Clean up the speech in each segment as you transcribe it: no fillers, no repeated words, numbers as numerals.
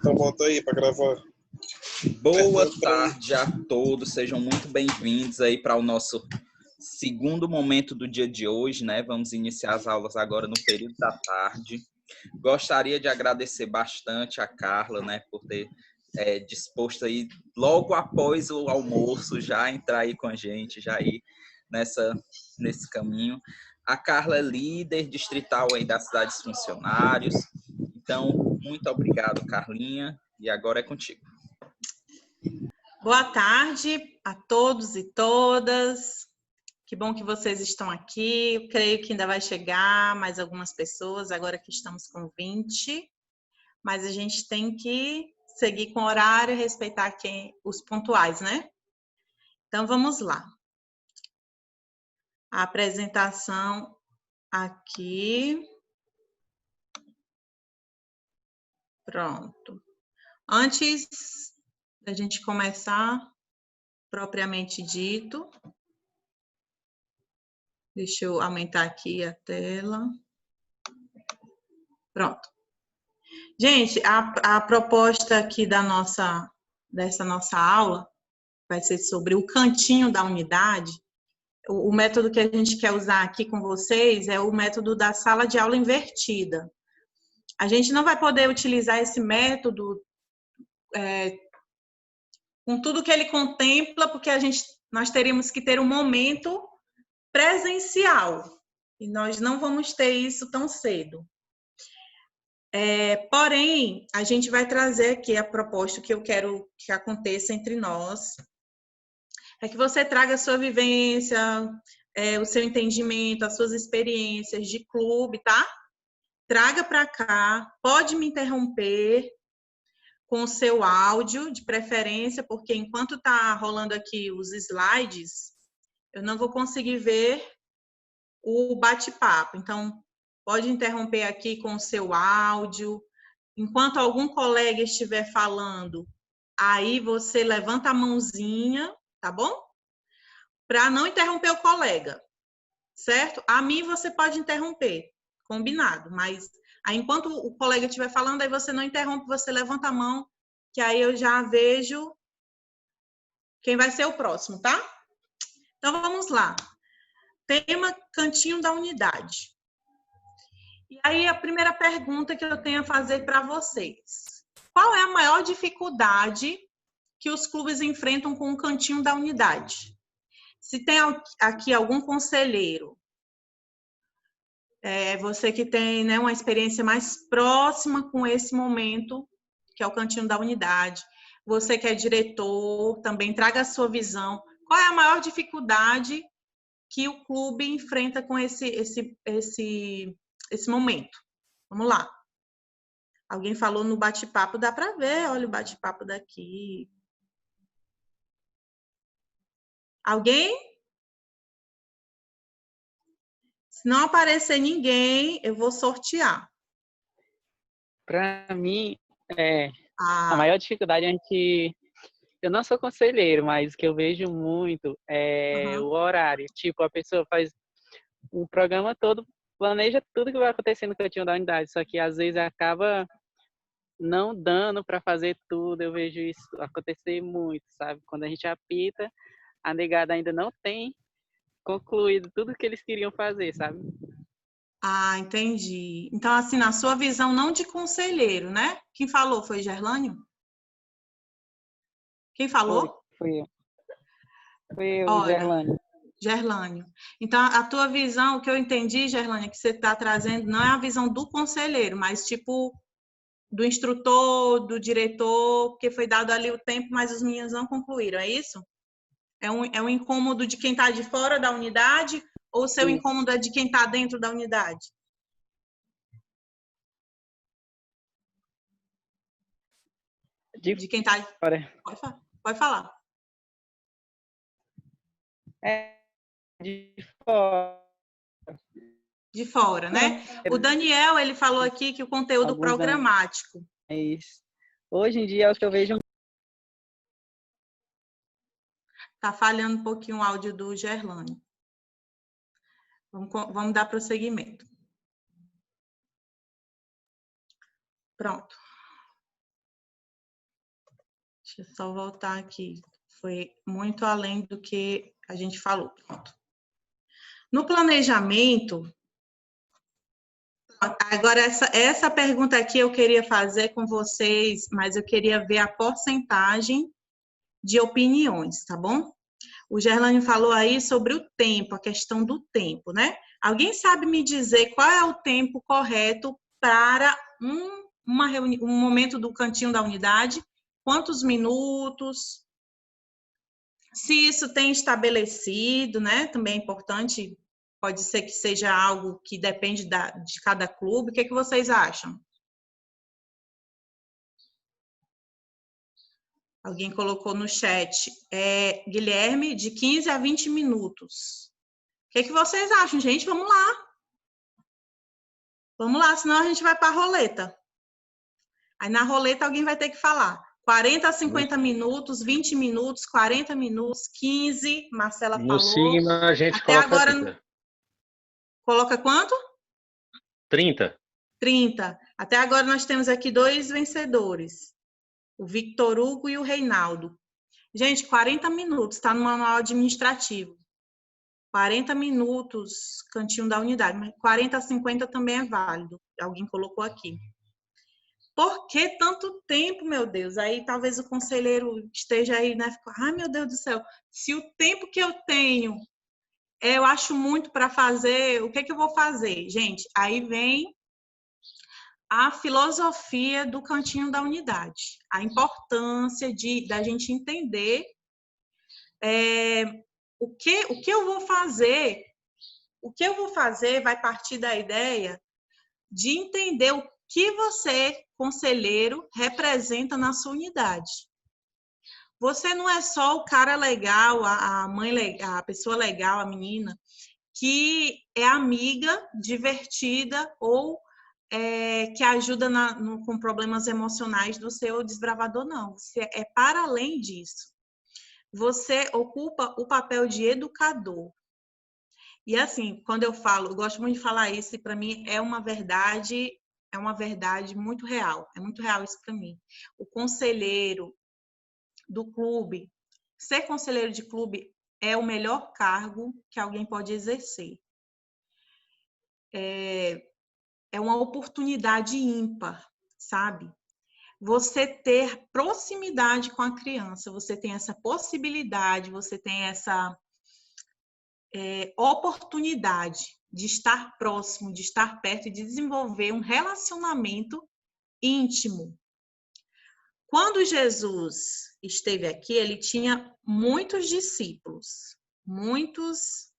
Então bota aí para gravar. Boa tarde a todos, sejam muito bem-vindos aí para o nosso segundo momento do dia de hoje, né? Vamos iniciar as aulas agora no período da tarde. Gostaria de agradecer bastante a Carla, né, por ter disposto aí logo após o almoço já entrar aí com a gente, já ir nesse caminho. A Carla é líder distrital aí da Cidade dos Funcionários. Então, muito obrigado, Carlinha, e agora é contigo. Boa tarde a todos e todas. Que bom que vocês estão aqui. Eu creio que ainda vai chegar mais algumas pessoas, agora que estamos com 20. Mas a gente tem que seguir com o horário e respeitar os pontuais, né? Então, vamos lá. A apresentação aqui. Pronto. Antes da gente começar, propriamente dito, deixa eu aumentar aqui a tela. Pronto. Gente, a proposta aqui dessa nossa aula vai ser sobre o cantinho da unidade. O método que a gente quer usar aqui com vocês é o método da sala de aula invertida. A gente não vai poder utilizar esse método com tudo que ele contempla, porque nós teríamos que ter um momento presencial. E nós não vamos ter isso tão cedo. Porém, a gente vai trazer aqui a proposta que eu quero que aconteça entre nós. É que você traga a sua vivência, o seu entendimento, as suas experiências de clube, tá? Traga para cá, pode me interromper com o seu áudio, de preferência, porque enquanto tá rolando aqui os slides, eu não vou conseguir ver o bate-papo. Então, pode interromper aqui com o seu áudio. Enquanto algum colega estiver falando, aí você levanta a mãozinha, tá bom? Para não interromper o colega, certo? A mim você pode interromper, combinado. Mas aí, enquanto o colega estiver falando, aí você não interrompe, você levanta a mão, que aí eu já vejo quem vai ser o próximo, tá? Então, vamos lá. Tema Cantinho da Unidade. E aí, a primeira pergunta que eu tenho a fazer para vocês. Qual é a maior dificuldade que os clubes enfrentam com o Cantinho da Unidade? Se tem aqui algum conselheiro, você que tem, né, uma experiência mais próxima com esse momento, que é o Cantinho da Unidade, você que é diretor, também traga a sua visão. Qual é a maior dificuldade que o clube enfrenta com esse momento? Vamos lá. Alguém falou no bate-papo, dá para ver, olha o bate-papo daqui. Alguém? Se não aparecer ninguém, eu vou sortear. Para mim, a maior dificuldade eu não sou conselheiro, mas o que eu vejo muito é o horário. Tipo, a pessoa faz um programa todo, planeja tudo que vai acontecer no cantinho da unidade, só que às vezes acaba não dando para fazer tudo. Eu vejo isso acontecer muito, sabe? Quando a gente apita, a negada ainda não tem concluído tudo que eles queriam fazer, sabe? Ah, entendi. Então, assim, na sua visão, não de conselheiro, né? Quem falou foi Gerlânio? Quem falou? Foi eu, Olha, Gerlânio. Gerlânio. Então, a tua visão, o que eu entendi, Gerlânio, que você está trazendo, não é a visão do conselheiro, mas tipo do instrutor, do diretor, porque foi dado ali o tempo, mas os meninos não concluíram, é isso? É um incômodo de quem está de fora da unidade ou o seu incômodo é de quem está dentro da unidade? De quem está... Pode falar. De fora. De fora, né? O Daniel, ele falou aqui que o conteúdo programático. É isso. Hoje em dia, é o que eu vejo... Tá falhando um pouquinho o áudio do Gerlânio. Vamos dar prosseguimento. Pronto. Deixa eu só voltar aqui. Foi muito além do que a gente falou. Pronto. No planejamento, agora essa pergunta aqui eu queria fazer com vocês, mas eu queria ver a porcentagem de opiniões, tá bom? O Gerlane falou aí sobre o tempo, a questão do tempo, né? Alguém sabe me dizer qual é o tempo correto para um momento do cantinho da unidade? Quantos minutos? Se isso tem estabelecido, né? Também é importante, pode ser que seja algo que depende de cada clube. O que vocês acham? Alguém colocou no chat. Guilherme, de 15 a 20 minutos. O que vocês acham, gente? Vamos lá. Vamos lá, senão a gente vai para a roleta. Aí na roleta alguém vai ter que falar. 40 a 50 minutos, 20 minutos, 40 minutos, 15. Marcela falou. No Sigma a gente até coloca agora 30. Coloca quanto? 30. 30. Até agora nós temos aqui 2 vencedores. O Victor Hugo e o Reinaldo. Gente, 40 minutos, está no manual administrativo. 40 minutos, cantinho da unidade. Mas 40 a 50 também é válido. Alguém colocou aqui. Por que tanto tempo, meu Deus? Aí talvez o conselheiro esteja aí, né? Ai, meu Deus do céu. Se o tempo que eu tenho, eu acho muito para fazer, o que eu vou fazer? Gente, aí vem a filosofia do cantinho da unidade. A importância da gente entender o que eu vou fazer. O que eu vou fazer vai partir da ideia de entender o que você, conselheiro, representa na sua unidade. Você não é só o cara legal, a mãe legal, a pessoa legal, a menina, que é amiga, divertida ou que ajuda com problemas emocionais do seu desbravador, não. Você é para além disso. Você ocupa o papel de educador. E assim, quando eu gosto muito de falar isso, e para mim é uma verdade muito real. É muito real isso para mim. O conselheiro do clube, ser conselheiro de clube é o melhor cargo que alguém pode exercer. É uma oportunidade ímpar, sabe? Você ter proximidade com a criança, você tem essa possibilidade, você tem essa oportunidade de estar próximo, de estar perto e de desenvolver um relacionamento íntimo. Quando Jesus esteve aqui, ele tinha muitos discípulos, muitos.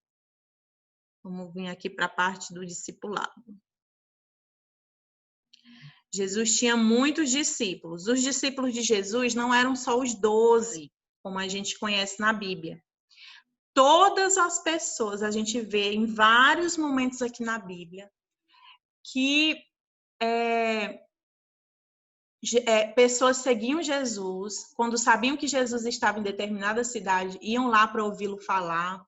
Vamos vir aqui para a parte do discipulado. Jesus tinha muitos discípulos. Os discípulos de Jesus não eram só os 12, como a gente conhece na Bíblia. Todas as pessoas, a gente vê em vários momentos aqui na Bíblia, que pessoas seguiam Jesus, quando sabiam que Jesus estava em determinada cidade, iam lá para ouvi-lo falar.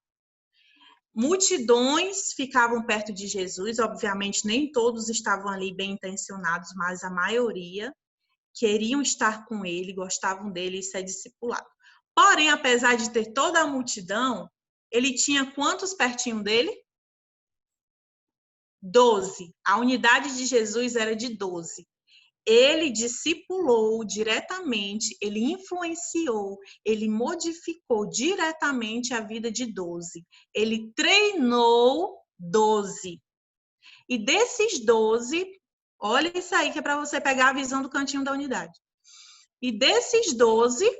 Multidões ficavam perto de Jesus, obviamente nem todos estavam ali bem intencionados, mas a maioria queriam estar com ele, gostavam dele e ser discipulado. Porém, apesar de ter toda a multidão, ele tinha quantos pertinho dele? 12. A unidade de Jesus era de 12. Ele discipulou diretamente, ele influenciou, ele modificou diretamente a vida de 12. Ele treinou 12. E desses 12, olha isso aí que é para você pegar a visão do cantinho da unidade. E desses 12,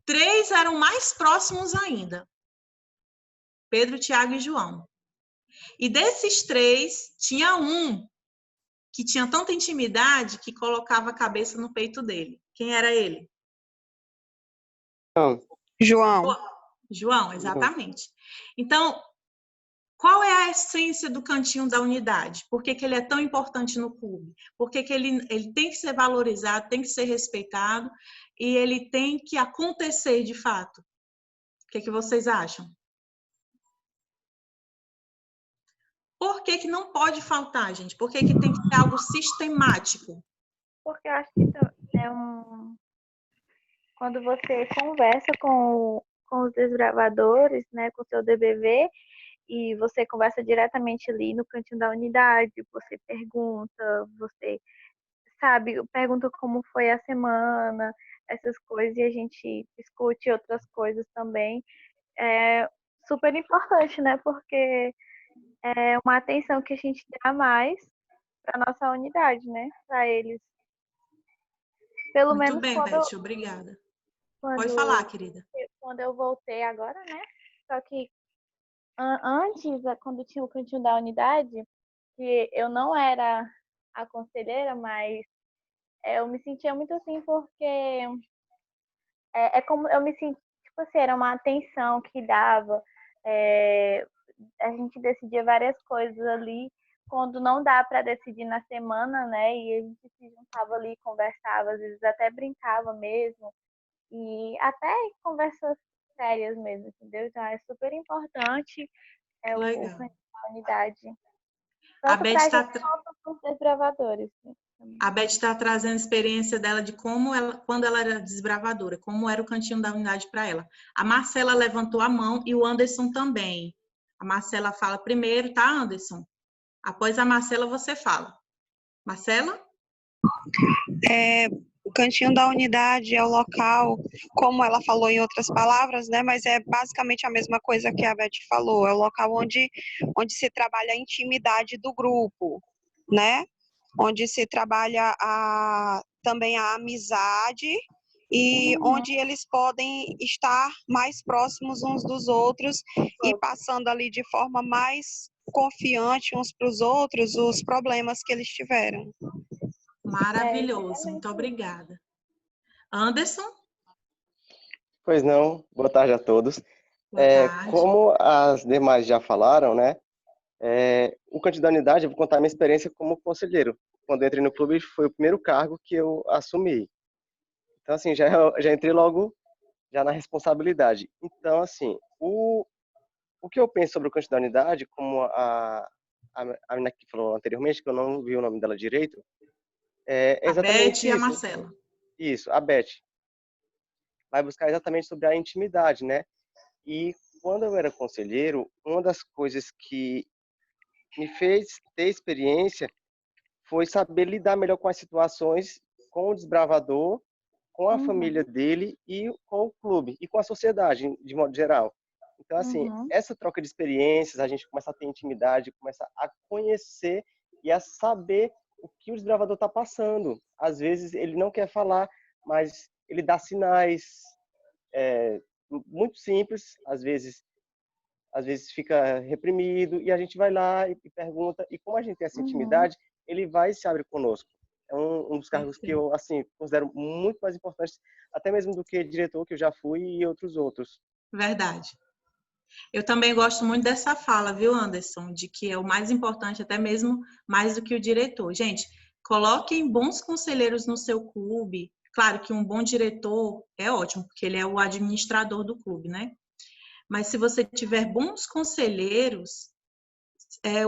3 eram mais próximos ainda. Pedro, Tiago e João. E desses 3, tinha um que tinha tanta intimidade que colocava a cabeça no peito dele. Quem era ele? João, exatamente. Então, qual é a essência do cantinho da unidade? Por que ele é tão importante no clube? Por que ele tem que ser valorizado, tem que ser respeitado e ele tem que acontecer de fato? O que vocês acham? Por que não pode faltar, gente? Por que tem que ser algo sistemático? Porque eu acho que é quando você conversa com os desbravadores, né, com o seu DBV, e você conversa diretamente ali no cantinho da unidade, você pergunta, você sabe, pergunta como foi a semana, essas coisas, e a gente discute outras coisas também. É super importante, né? Porque é uma atenção que a gente dá mais para nossa unidade, né? Para eles. Pelo Muito menos bem, Beth, obrigada. Pode falar, querida. Quando eu voltei agora, né? Só que antes, quando tinha o cantinho da unidade, que eu não era a conselheira, mas eu me sentia muito assim, porque é como eu me senti, tipo assim, era uma atenção que dava. A gente decidia várias coisas ali. Quando não dá para decidir na semana, né? E a gente se juntava ali, conversava, às vezes até brincava mesmo. E até conversas sérias mesmo, entendeu? Então é super importante o Legal. cantinho da unidade. A Tanto Beth para a está gente quanto para os desbravadores. A Beth está trazendo a experiência dela de como ela, quando ela era desbravadora, como era o cantinho da unidade para ela. A Marcela levantou a mão e o Anderson também. A Marcela fala primeiro, tá, Anderson? Após a Marcela, você fala. Marcela? O cantinho da unidade é o local, como ela falou em outras palavras, né? Mas é basicamente a mesma coisa que a Beth falou. É o local onde se trabalha a intimidade do grupo, né? Onde se trabalha também a amizade e onde eles podem estar mais próximos uns dos outros e passando ali de forma mais confiante uns para os outros os problemas que eles tiveram. Maravilhoso, muito obrigada. Anderson? Pois não, boa tarde a todos. Boa tarde. Como as demais já falaram, né? O cantinho da unidade, eu vou contar a minha experiência como conselheiro. Quando eu entrei no clube, foi o primeiro cargo que eu assumi. Então, assim, já entrei logo já na responsabilidade. Então, assim, o que eu penso sobre o cantinho da unidade, como a menina que falou anteriormente, que eu não vi o nome dela direito, é exatamente a Beth isso. E a Marcela. Isso, a Beth. Vai buscar exatamente sobre a intimidade, né? E quando eu era conselheiro, uma das coisas que me fez ter experiência foi saber lidar melhor com as situações, com o desbravador, com a família dele e com o clube e com a sociedade de modo geral. Então, assim, essa troca de experiências, a gente começa a ter intimidade, começa a conhecer e a saber o que o desbravador está passando. Às vezes ele não quer falar, mas ele dá sinais muito simples, às vezes fica reprimido, e a gente vai lá e pergunta, e como a gente tem essa intimidade, ele vai e se abre conosco. É um dos cargos que eu, assim, considero muito mais importantes, até mesmo do que diretor, que eu já fui, e outros. Verdade. Eu também gosto muito dessa fala, viu, Anderson? De que é o mais importante, até mesmo mais do que o diretor. Gente, coloquem bons conselheiros no seu clube. Claro que um bom diretor é ótimo, porque ele é o administrador do clube, né? Mas se você tiver bons conselheiros,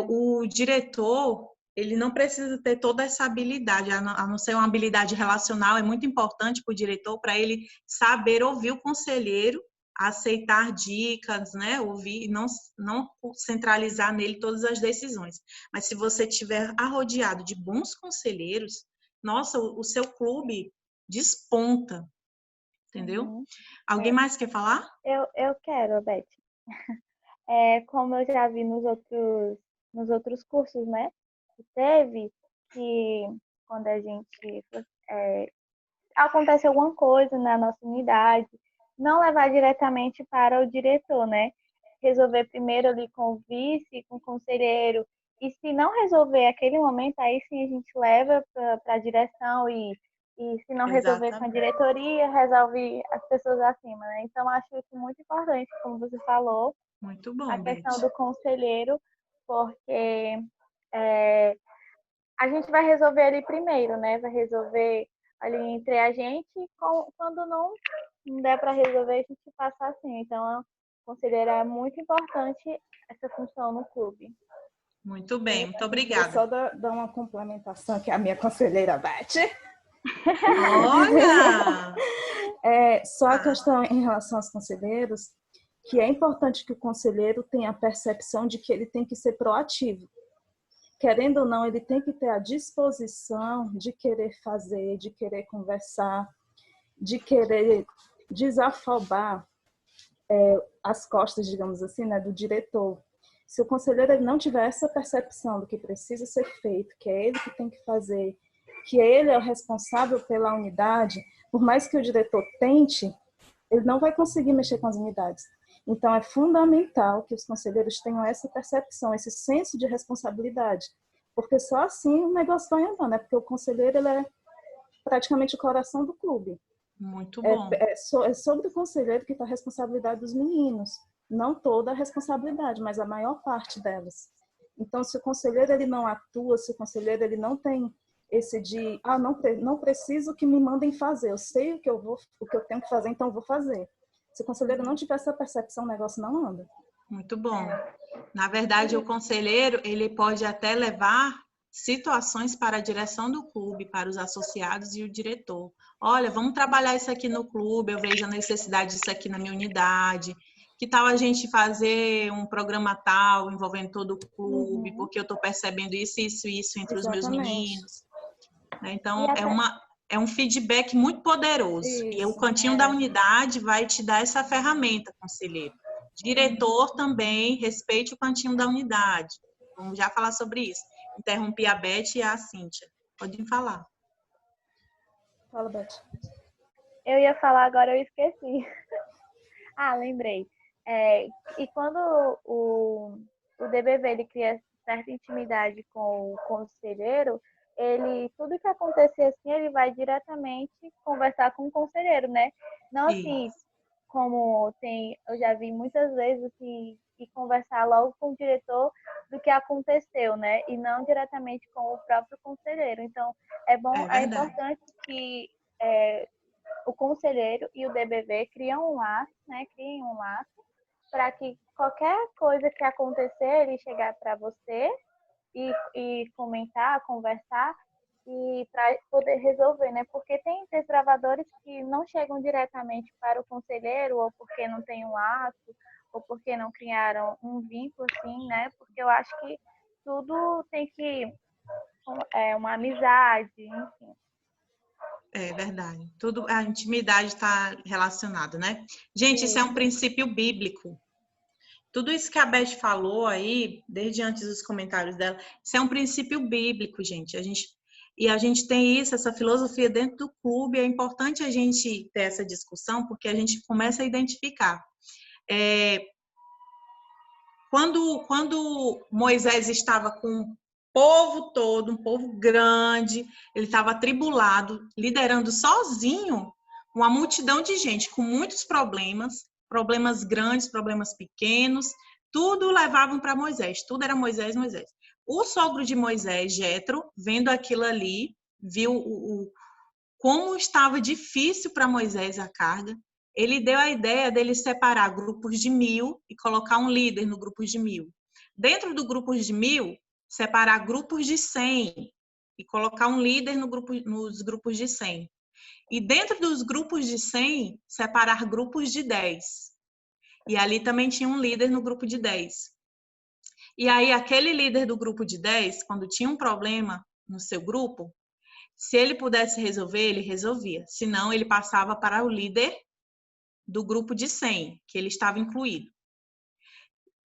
o diretor, ele não precisa ter toda essa habilidade, a não ser uma habilidade relacional, é muito importante para o diretor, para ele saber ouvir o conselheiro, aceitar dicas, né? Ouvir e não centralizar nele todas as decisões. Mas se você estiver arrodeado de bons conselheiros, nossa, o seu clube desponta, entendeu? Alguém mais quer falar? Eu quero, Beth. Como eu já vi nos outros cursos, né? Que teve, que quando a gente acontece alguma coisa na nossa unidade, não levar diretamente para o diretor, né? Resolver primeiro ali com o vice, com o conselheiro, e se não resolver aquele momento, aí sim a gente leva para a direção e se não resolver com a diretoria, resolve as pessoas acima, né? Então, acho isso muito importante, como você falou, muito bom, a questão Beth. do conselheiro, porque a gente vai resolver ali primeiro, né? Vai resolver ali entre a gente, quando não der para resolver, a gente passa assim. Então, conselheiro é muito importante essa função no clube. Muito bem, muito obrigada. Só dar uma complementação aqui, a minha conselheira Beth. Olha! Só a questão em relação aos conselheiros, que é importante que o conselheiro tenha a percepção de que ele tem que ser proativo. Querendo ou não, ele tem que ter a disposição de querer fazer, de querer conversar, de querer desafobar as costas, digamos assim, né, do diretor. Se o conselheiro ele não tiver essa percepção do que precisa ser feito, que é ele que tem que fazer, que ele é o responsável pela unidade, por mais que o diretor tente, ele não vai conseguir mexer com as unidades. Então, é fundamental que os conselheiros tenham essa percepção, esse senso de responsabilidade, porque só assim o negócio vai andar, né? Porque o conselheiro ele é praticamente o coração do clube. Muito bom. É sobre o conselheiro que está a responsabilidade dos meninos. Não toda a responsabilidade, mas a maior parte delas. Então, se o conselheiro ele não atua, se o conselheiro ele não tem esse de não preciso que me mandem fazer, eu sei o que eu tenho que fazer, então eu vou fazer. Se o conselheiro não tiver essa percepção, o negócio não anda. Muito bom. Na verdade, o conselheiro, ele pode até levar situações para a direção do clube, para os associados e o diretor. Olha, vamos trabalhar isso aqui no clube, eu vejo a necessidade disso aqui na minha unidade. Que tal a gente fazer um programa tal, envolvendo todo o clube, porque eu estou percebendo isso entre os meus meninos. Então, é um feedback muito poderoso. Isso. E o Cantinho da Unidade vai te dar essa ferramenta, conselheiro. Diretor também, respeite o Cantinho da Unidade. Vamos já falar sobre isso. Interrompi a Beth e a Cíntia. Podem falar. Fala, Beth. Eu ia falar, agora eu esqueci. Lembrei. E quando o DBV ele cria certa intimidade com o conselheiro, tudo que acontecer assim, ele vai diretamente conversar com o conselheiro, né? Não assim, como eu já vi muitas vezes assim, e conversar logo com o diretor do que aconteceu, né? E não diretamente com o próprio conselheiro. Então, é importante que o conselheiro e o DBV criem um laço para que qualquer coisa que acontecer, ele chegar para você e comentar, conversar e para poder resolver, né? Porque tem desbravadores que não chegam diretamente para o conselheiro, ou porque não tem um laço, ou porque não criaram um vínculo, assim, né? Porque eu acho que tudo tem que uma amizade, enfim. É verdade. Tudo, a intimidade está relacionada, né? Gente, isso é um princípio bíblico. Tudo isso que a Beth falou aí, desde antes dos comentários dela, isso é um princípio bíblico, gente. A gente tem essa filosofia dentro do clube. É importante a gente ter essa discussão, porque a gente começa a identificar. Quando Moisés estava com o povo todo, um povo grande, ele estava atribulado, liderando sozinho uma multidão de gente com muitos problemas grandes, problemas pequenos, tudo levavam para Moisés, tudo era Moisés. O sogro de Moisés, Jetro, vendo aquilo ali, viu como estava difícil para Moisés a carga. Ele deu a ideia dele separar grupos de 1000 e colocar um líder no grupo de 1000. Dentro do grupo de 1000, separar grupos de 100 e colocar um líder nos grupos de 100. E dentro dos grupos de 100, separar grupos de 10. E ali também tinha um líder no grupo de 10. E aí, aquele líder do grupo de 10, quando tinha um problema no seu grupo, se ele pudesse resolver, ele resolvia. Se não, ele passava para o líder do grupo de 100, que ele estava incluído.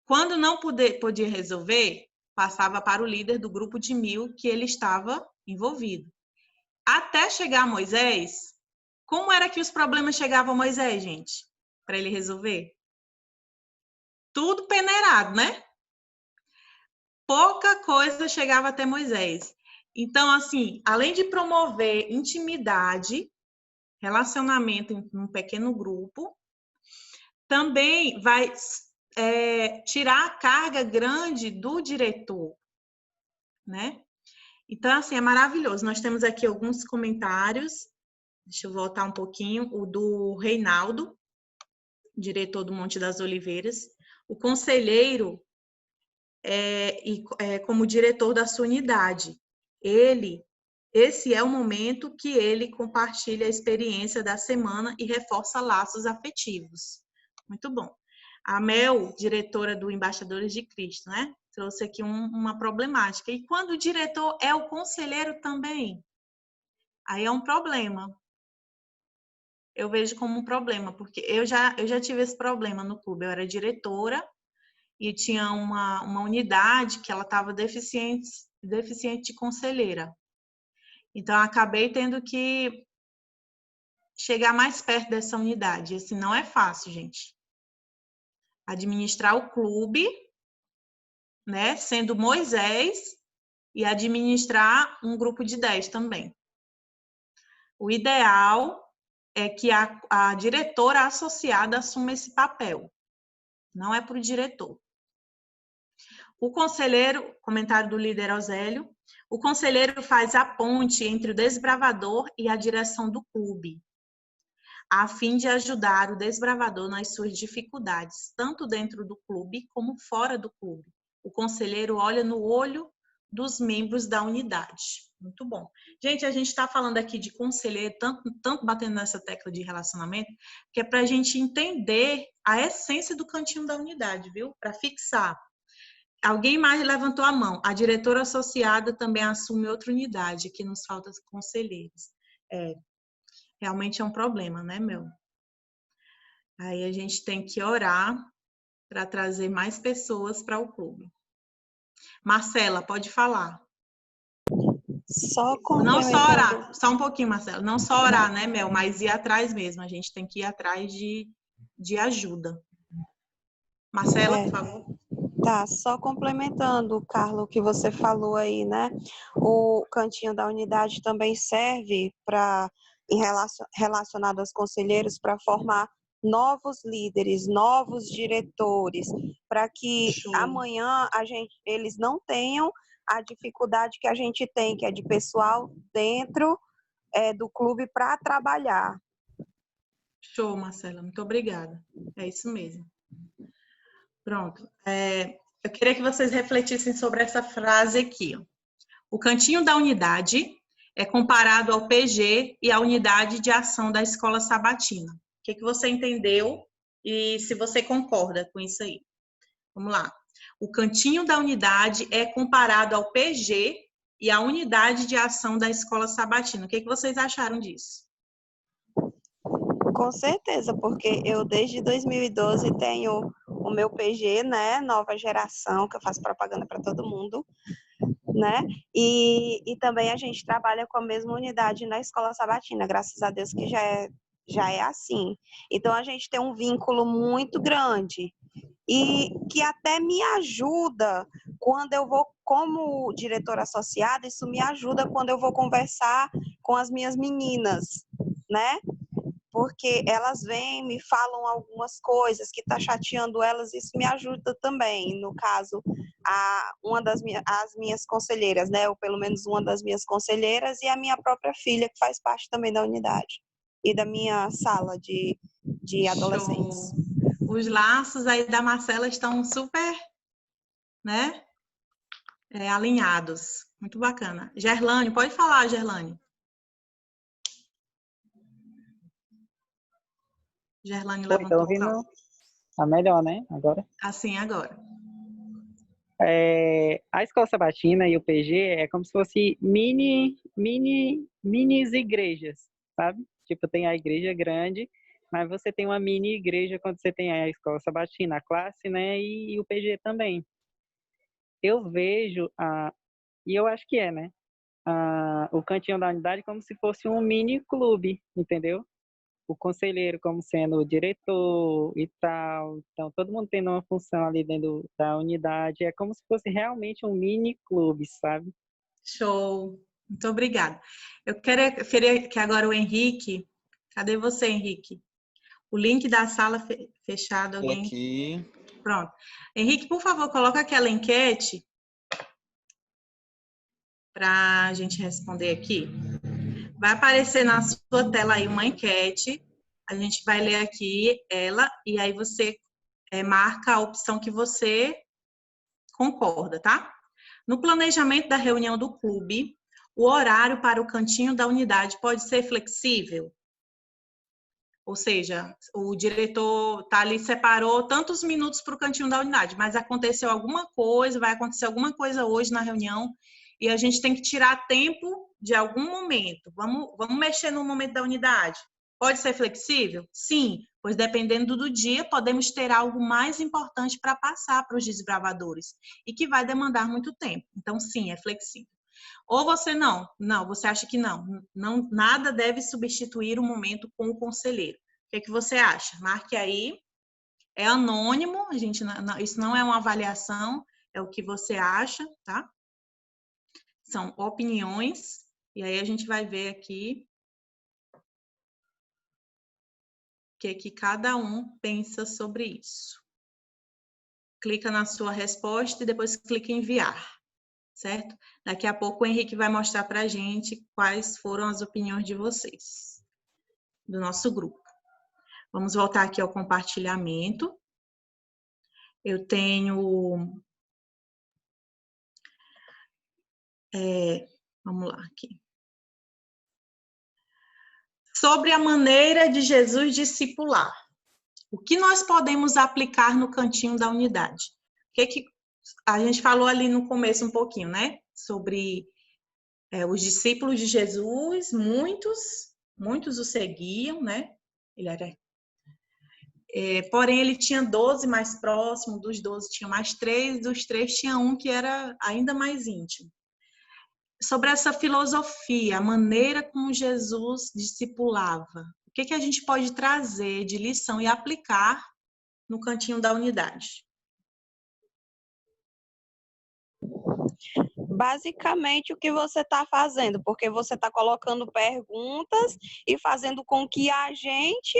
Quando não podia resolver, passava para o líder do grupo de 1000, que ele estava envolvido. Até chegar a Moisés, como era que os problemas chegavam a Moisés, gente? Para ele resolver? Tudo peneirado, né? Pouca coisa chegava até Moisés. Então, assim, além de promover intimidade, relacionamento em um pequeno grupo, também vai tirar a carga grande do diretor, né? Então, assim, é maravilhoso. Nós temos aqui alguns comentários. Deixa eu voltar um pouquinho. O do Reinaldo, diretor do Monte das Oliveiras. O conselheiro, como diretor da sua unidade, ele esse é o momento que ele compartilha a experiência da semana e reforça laços afetivos. Muito bom. A Mel, diretora do Embaixadores de Cristo, né? Trouxe aqui uma problemática. E quando o diretor é o conselheiro também? Aí é um problema. Eu vejo como um problema, porque eu já tive esse problema no clube. Eu era diretora e tinha uma unidade que ela estava deficiente de conselheira. Então, eu acabei tendo que chegar mais perto dessa unidade. Assim, não é fácil, gente. Administrar o clube, né, sendo Moisés, e administrar um grupo de 10 também. O ideal é que a diretora associada assuma esse papel. Não é para o diretor. O conselheiro, comentário do líder Osélio, o conselheiro faz a ponte entre o desbravador e a direção do clube, a fim de ajudar o desbravador nas suas dificuldades, tanto dentro do clube como fora do clube. O conselheiro olha no olho dos membros da unidade. Muito bom. Gente, a gente está falando aqui de conselheiro, tanto batendo nessa tecla de relacionamento, que é para a gente entender a essência do cantinho da unidade, viu? Para fixar. Alguém mais levantou a mão. A diretora associada também assume outra unidade, que nos falta conselheiros. Realmente é um problema, né, Mel? Aí a gente tem que orar para trazer mais pessoas para o clube. Marcela, pode falar. Não só orar, só um pouquinho, Marcela. Não só orar, né, Mel? Mas ir atrás mesmo. A gente tem que ir atrás de ajuda. Marcela, por favor. Tá, só complementando, Carla, o que você falou aí, né? O cantinho da unidade também serve relacionado aos conselheiros, para formar novos líderes, novos diretores, para que amanhã eles não tenham a dificuldade que a gente tem, que é de pessoal dentro do clube para trabalhar. Show, Marcela. Muito obrigada. É isso mesmo. Pronto. Eu queria que vocês refletissem sobre essa frase aqui. Ó. O cantinho da unidade é comparado ao PG e à unidade de ação da escola sabatina. O que você entendeu e se você concorda com isso aí? Vamos lá. O cantinho da unidade é comparado ao PG e à unidade de ação da escola sabatina. O que vocês acharam disso? Com certeza, porque eu desde 2012 tenho o meu PG, né, nova geração, que eu faço propaganda para todo mundo, né, e também a gente trabalha com a mesma unidade na escola sabatina, graças a Deus que já é assim. Então a gente tem um vínculo muito grande e que até me ajuda quando eu vou, como diretora associada, isso me ajuda quando eu vou conversar com as minhas meninas, né? Porque elas vêm, me falam algumas coisas que está chateando elas, isso me ajuda também. No caso, as minhas conselheiras, né? Ou pelo menos uma das minhas conselheiras e a minha própria filha, que faz parte também da unidade e da minha sala de adolescentes. Os laços aí da Marcela estão super, né? Alinhados. Muito bacana. Gerlane, pode falar, Gerlane. Gerlane levantou a mão. Tá melhor, né? Agora? Assim, agora. A escola sabatina e o PG é como se fosse mini igrejas, sabe? Tipo, tem a igreja grande, mas você tem uma mini igreja quando você tem a escola sabatina, a classe, né? E o PG também. Eu vejo, e eu acho que né? O cantinho da unidade como se fosse um mini clube, entendeu? O conselheiro como sendo o diretor e tal. Então, todo mundo tendo uma função ali dentro da unidade. É como se fosse realmente um mini clube, sabe? Show. Muito obrigada. Eu queria que agora o Henrique... Cadê você, Henrique? O link da sala fechada. Alguém... Aqui. Pronto. Henrique, por favor, coloca aquela enquete para a gente responder aqui. Vai aparecer na sua tela aí uma enquete, a gente vai ler aqui ela, e aí você marca a opção que você concorda, tá? No planejamento da reunião do clube, O horário para o cantinho da unidade pode ser flexível? Ou seja, o diretor tá ali, separou tantos minutos para o cantinho da unidade, mas aconteceu alguma coisa, vai acontecer alguma coisa hoje na reunião e a gente tem que tirar tempo de algum momento. Vamos mexer no momento da unidade. Pode ser flexível? Sim, pois dependendo do dia, podemos ter algo mais importante para passar para os desbravadores e que vai demandar muito tempo. Então, sim, é flexível. Ou você não, você acha que não, nada deve substituir o momento com o conselheiro. O que é que você acha? Marque aí. É anônimo, isso não é uma avaliação, é o que você acha, tá? São opiniões, e aí a gente vai ver aqui o que cada um pensa sobre isso. Clica na sua resposta e depois clica em enviar, certo? Daqui a pouco o Henrique vai mostrar para a gente quais foram as opiniões de vocês, do nosso grupo. Vamos voltar aqui ao compartilhamento. Eu tenho... vamos lá aqui. Sobre a maneira de Jesus discipular. O que nós podemos aplicar no cantinho da unidade? O que a gente falou ali no começo um pouquinho, né? Sobre os discípulos de Jesus, muitos o seguiam, né? Ele era... porém, ele tinha 12 mais próximos, dos 12 tinha mais 3, dos 3 tinha um que era ainda mais íntimo. Sobre essa filosofia, a maneira como Jesus discipulava, o que a gente pode trazer de lição e aplicar no cantinho da unidade? Basicamente o que você está fazendo, porque você está colocando perguntas e fazendo com que a gente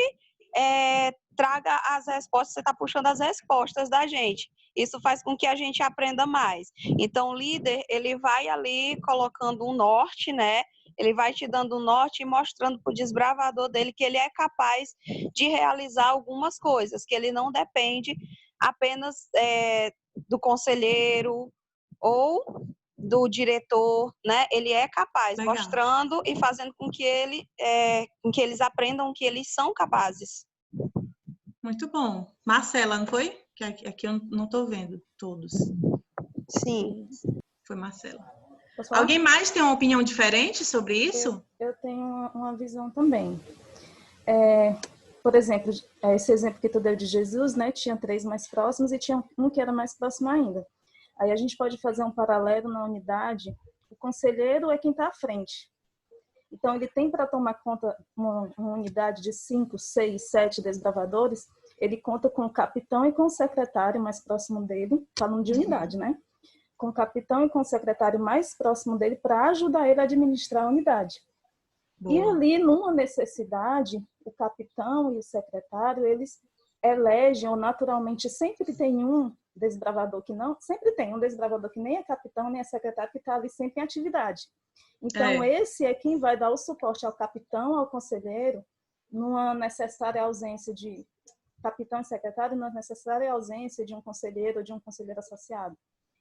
traga as respostas, você está puxando as respostas da gente. Isso faz com que a gente aprenda mais. Então, o líder, ele vai ali colocando um norte, né? Ele vai te dando um norte e mostrando para o desbravador dele que ele é capaz de realizar algumas coisas, que ele não depende apenas do conselheiro ou do diretor, né? Ele é capaz, legal, mostrando e fazendo com que eles aprendam que eles são capazes. Muito bom. Marcela, não foi? Que aqui eu não estou vendo todos. Sim. Foi Marcela. Alguém mais tem uma opinião diferente sobre isso? Eu tenho uma visão também. Por exemplo, esse exemplo que tu deu de Jesus, né? Tinha 3 mais próximos e tinha um que era mais próximo ainda. Aí a gente pode fazer um paralelo na unidade. O conselheiro é quem está à frente. Então, ele tem para tomar conta uma unidade de 5, 6, 7 desbravadores, ele conta com o capitão e com o secretário mais próximo dele, falando de unidade, né? Com o capitão e com o secretário mais próximo dele para ajudar ele a administrar a unidade. Boa. E ali, numa necessidade, o capitão e o secretário, eles elegem, ou naturalmente sempre tem um desbravador que não, sempre tem um desbravador que nem é capitão, nem é secretário, que está ali sempre em atividade. Então, esse é quem vai dar o suporte ao capitão, ao conselheiro, numa necessária ausência de capitão e secretário, numa necessária ausência de um conselheiro ou de um conselheiro associado.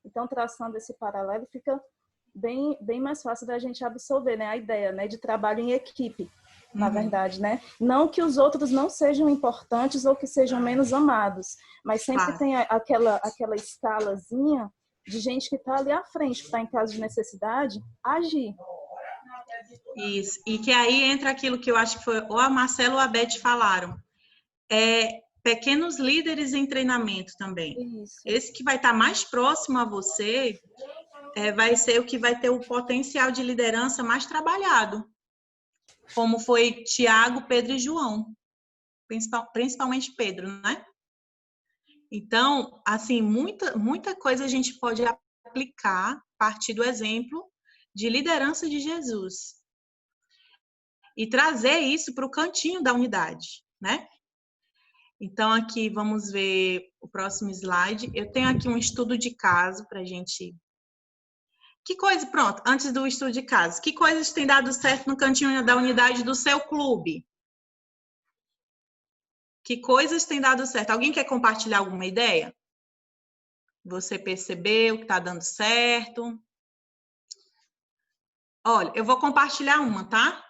Então, traçando esse paralelo, fica bem mais fácil da gente absorver, né, a ideia, né, de trabalho em equipe, na verdade, né? Não que os outros não sejam importantes ou que sejam menos amados, mas sempre tem aquela escalazinha de gente que está ali à frente, que está em caso de necessidade, agir. Isso. E que aí entra aquilo que eu acho que foi ou a Marcela ou a Beth falaram. Pequenos líderes em treinamento também. Isso. Esse que vai estar mais próximo a você vai ser o que vai ter o potencial de liderança mais trabalhado. Como foi Tiago, Pedro e João. Principalmente Pedro, né? Então, assim, muita coisa a gente pode aplicar a partir do exemplo de liderança de Jesus. E trazer isso para o cantinho da unidade, né? Então, aqui vamos ver o próximo slide. Eu tenho aqui um estudo de caso para a gente... Pronto, antes do estudo de caso. Que coisas têm dado certo no cantinho da unidade do seu clube? Que coisas têm dado certo? Alguém quer compartilhar alguma ideia? Você percebeu que está dando certo? Olha, eu vou compartilhar uma, tá?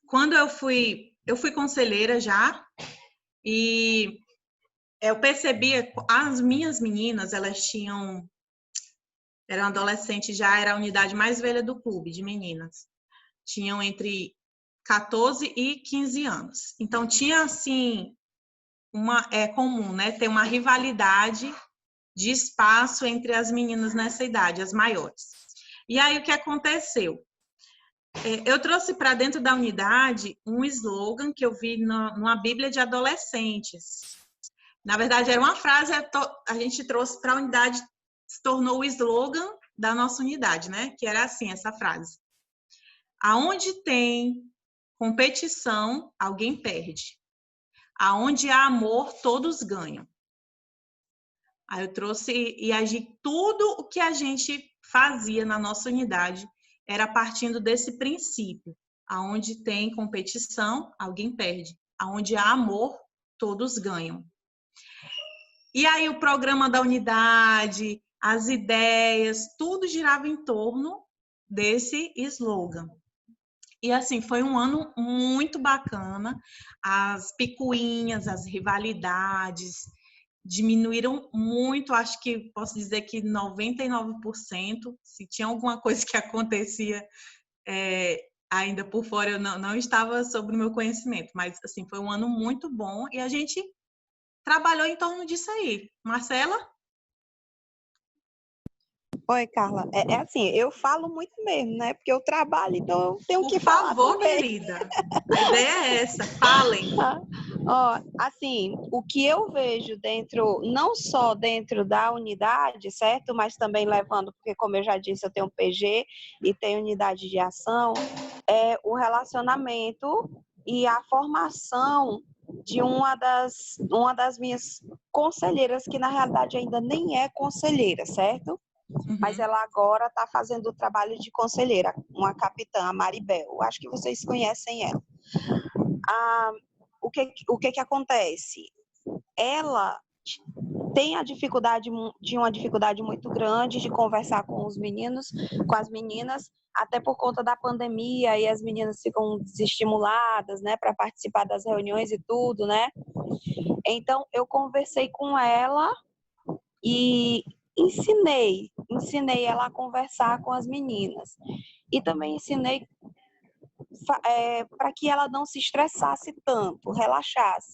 Quando eu fui conselheira já, e eu percebia, as minhas meninas, elas eram adolescentes já, era a unidade mais velha do clube de meninas. Tinham entre 14 e 15 anos. Então, tinha, assim, é comum, né? Ter uma rivalidade de espaço entre as meninas nessa idade, as maiores. E aí, o que aconteceu? Eu trouxe para dentro da unidade um slogan que eu vi numa Bíblia de adolescentes. Na verdade, era uma frase, a gente trouxe para a unidade, se tornou o slogan da nossa unidade, né? Que era assim, essa frase. Aonde tem competição, alguém perde. Aonde há amor, todos ganham. Aí eu trouxe e agi tudo o que a gente fazia na nossa unidade era partindo desse princípio. Aonde tem competição, alguém perde. Aonde há amor, todos ganham. E aí o programa da unidade, as ideias, tudo girava em torno desse slogan. E assim, foi um ano muito bacana. As picuinhas, as rivalidades diminuíram muito. Acho que posso dizer que 99%. Se tinha alguma coisa que acontecia ainda por fora, eu não estava sob o meu conhecimento. Mas assim, foi um ano muito bom e a gente trabalhou em torno disso aí. Marcela? Oi, Carla. É assim, eu falo muito mesmo, né? Porque eu trabalho, então eu tenho que falar Por favor, também. querida. A ideia é essa. Falem. Ó, assim, o que eu vejo dentro, não só dentro da unidade, certo? Mas também levando, porque como eu já disse, eu tenho PG e tenho unidade de ação, é o relacionamento e a formação de uma das minhas conselheiras, que na realidade ainda nem é conselheira, certo? Uhum. Mas ela agora está fazendo o trabalho de conselheira, uma capitã, a Maribel. Acho que vocês conhecem ela. O que acontece? Ela tem uma dificuldade muito grande de conversar com os meninos, com as meninas, até por conta da pandemia, e as meninas ficam desestimuladas, né, para participar das reuniões e tudo, né? Então, eu conversei com ela e ensinei ela a conversar com as meninas. E também ensinei para que ela não se estressasse tanto, relaxasse.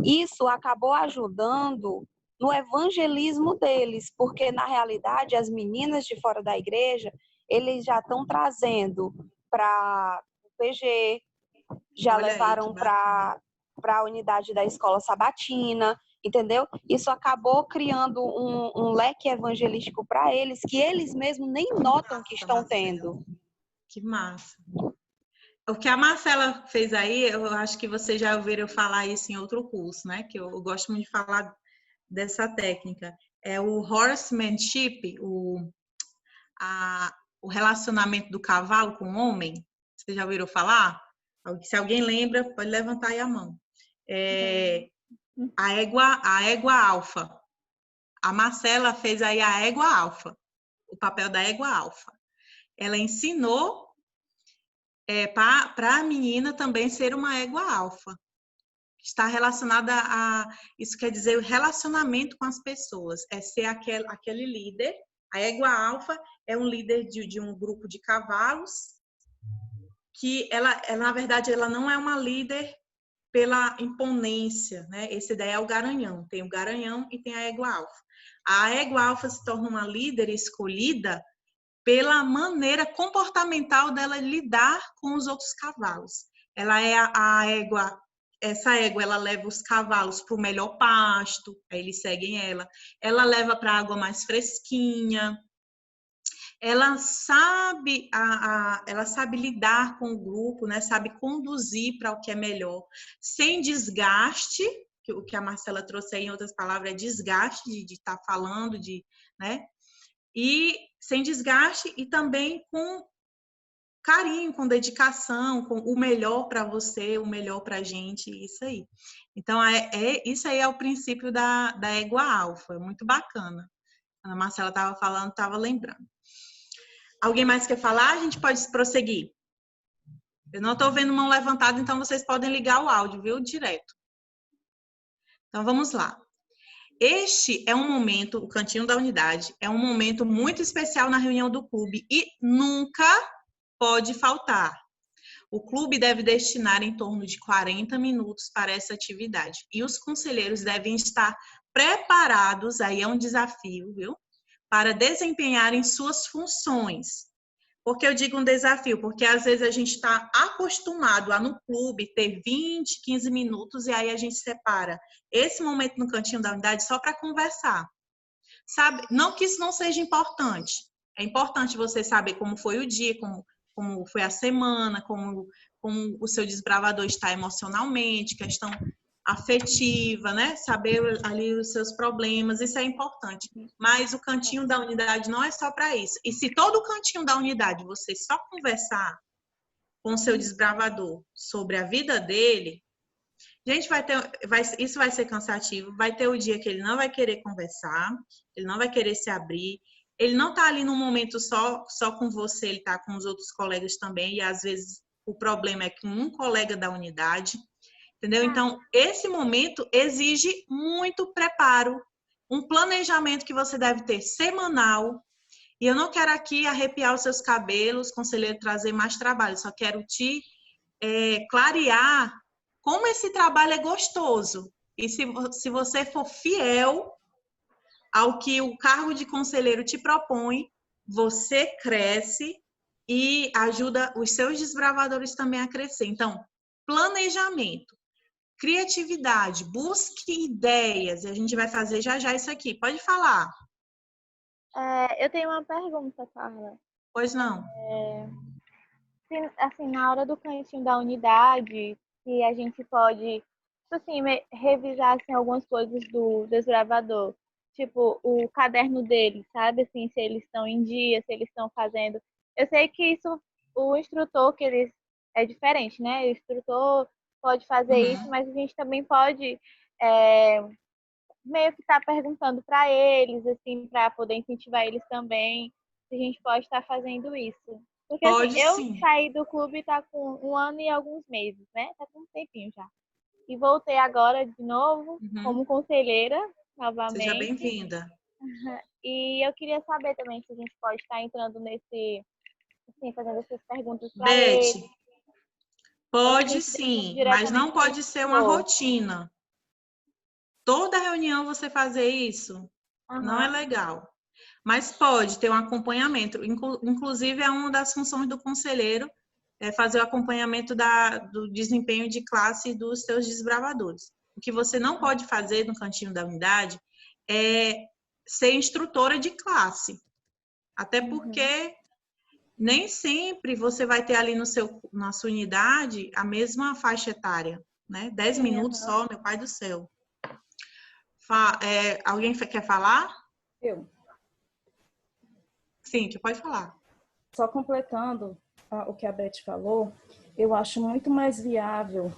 Isso acabou ajudando no evangelismo deles, porque na realidade as meninas de fora da igreja, eles já estão trazendo para o PG, já levaram para a unidade da escola sabatina, entendeu? Isso acabou criando um leque evangelístico para eles, que eles mesmos nem notam que estão tendo. Que massa. O que a Marcela fez aí, eu acho que vocês já ouviram falar isso em outro curso, né? Que eu gosto muito de falar dessa técnica. É o horsemanship, o relacionamento do cavalo com o homem. Vocês já ouviram falar? Se alguém lembra, pode levantar aí a mão. A égua alfa. A Marcela fez aí a égua alfa, o papel da égua alfa. Ela ensinou para a menina também ser uma égua alfa. Está relacionada a... Isso quer dizer o relacionamento com as pessoas. É ser aquele líder. A égua alfa é um líder de um grupo de cavalos que, na verdade, ela não é uma líder pela imponência, né? Esse daí é o garanhão. Tem o garanhão e tem a égua alfa. A égua alfa se torna uma líder escolhida pela maneira comportamental dela lidar com os outros cavalos. Ela é essa égua, ela leva os cavalos para o melhor pasto, aí eles seguem ela. Ela leva para a água mais fresquinha. Ela sabe lidar com o grupo, né? Sabe conduzir para o que é melhor, sem desgaste, que o que a Marcela trouxe aí, em outras palavras, é desgaste de estar falando, né? E sem desgaste e também com carinho, com dedicação, com o melhor para você, o melhor para a gente, isso aí. Então, isso aí é o princípio da égua alfa, é muito bacana. A Marcela estava falando, estava lembrando. Alguém mais quer falar? A gente pode prosseguir. Eu não estou vendo mão levantada, então vocês podem ligar o áudio, viu? Direto. Então, vamos lá. Este é um momento, o Cantinho da Unidade, é um momento muito especial na reunião do clube e nunca pode faltar. O clube deve destinar em torno de 40 minutos para essa atividade. E os conselheiros devem estar preparados, aí é um desafio, viu? Para desempenharem suas funções. Por que eu digo um desafio? Porque às vezes a gente está acostumado a no clube ter 20, 15 minutos e aí a gente separa esse momento no Cantinho da Unidade só para conversar. Sabe? Não que isso não seja importante. É importante você saber como foi o dia, como foi a semana, como o seu desbravador está emocionalmente, questão afetiva, né? Saber ali os seus problemas, isso é importante. Mas o Cantinho da Unidade não é só para isso. E se todo o Cantinho da Unidade você só conversar com o seu desbravador sobre a vida dele, gente, isso vai ser cansativo. Vai ter o dia que ele não vai querer conversar, ele não vai querer se abrir. Ele não está ali num momento só com você, ele está com os outros colegas também, e às vezes o problema é com um colega da unidade, entendeu? Então, esse momento exige muito preparo, um planejamento que você deve ter semanal, e eu não quero aqui arrepiar os seus cabelos, conselheiro, trazer mais trabalho, só quero te clarear como esse trabalho é gostoso, e se você for fiel ao que o cargo de conselheiro te propõe, você cresce e ajuda os seus desbravadores também a crescer. Então, planejamento, criatividade, busque ideias. E a gente vai fazer já já isso aqui. Pode falar. Eu tenho uma pergunta, Carla. Pois não. Assim, na hora do Cantinho da Unidade, se a gente pode, assim, revisar assim, algumas coisas do desbravador. Tipo, o caderno deles, sabe? Assim, se eles estão em dia, se eles estão fazendo. Eu sei que isso, o instrutor, que eles é diferente, né? O instrutor pode fazer isso, mas a gente também pode meio que estar perguntando para eles, assim, para poder incentivar eles também. Se a gente pode estar fazendo isso. Porque Pode, assim, sim. eu saí do clube tá com 1 ano e alguns meses, né? Tá com um tempinho já. E voltei agora de novo como conselheira. Novamente. Seja bem-vinda. E eu queria saber também se a gente pode estar entrando nesse, assim, fazendo essas perguntas para Beth, ele. pode sim, mas não pode ser uma rotina. Toda reunião você fazer isso não é legal. Mas pode ter um acompanhamento. Inclusive, é uma das funções do conselheiro fazer o acompanhamento do desempenho de classe dos seus desbravadores. O que você não pode fazer no Cantinho da Unidade é ser instrutora de classe. Até porque nem sempre você vai ter ali na sua unidade a mesma faixa etária, né? 10 minutos só, meu pai do céu. Alguém quer falar? Eu. Cíntia, pode falar. Só completando o que a Beth falou, eu acho muito mais viável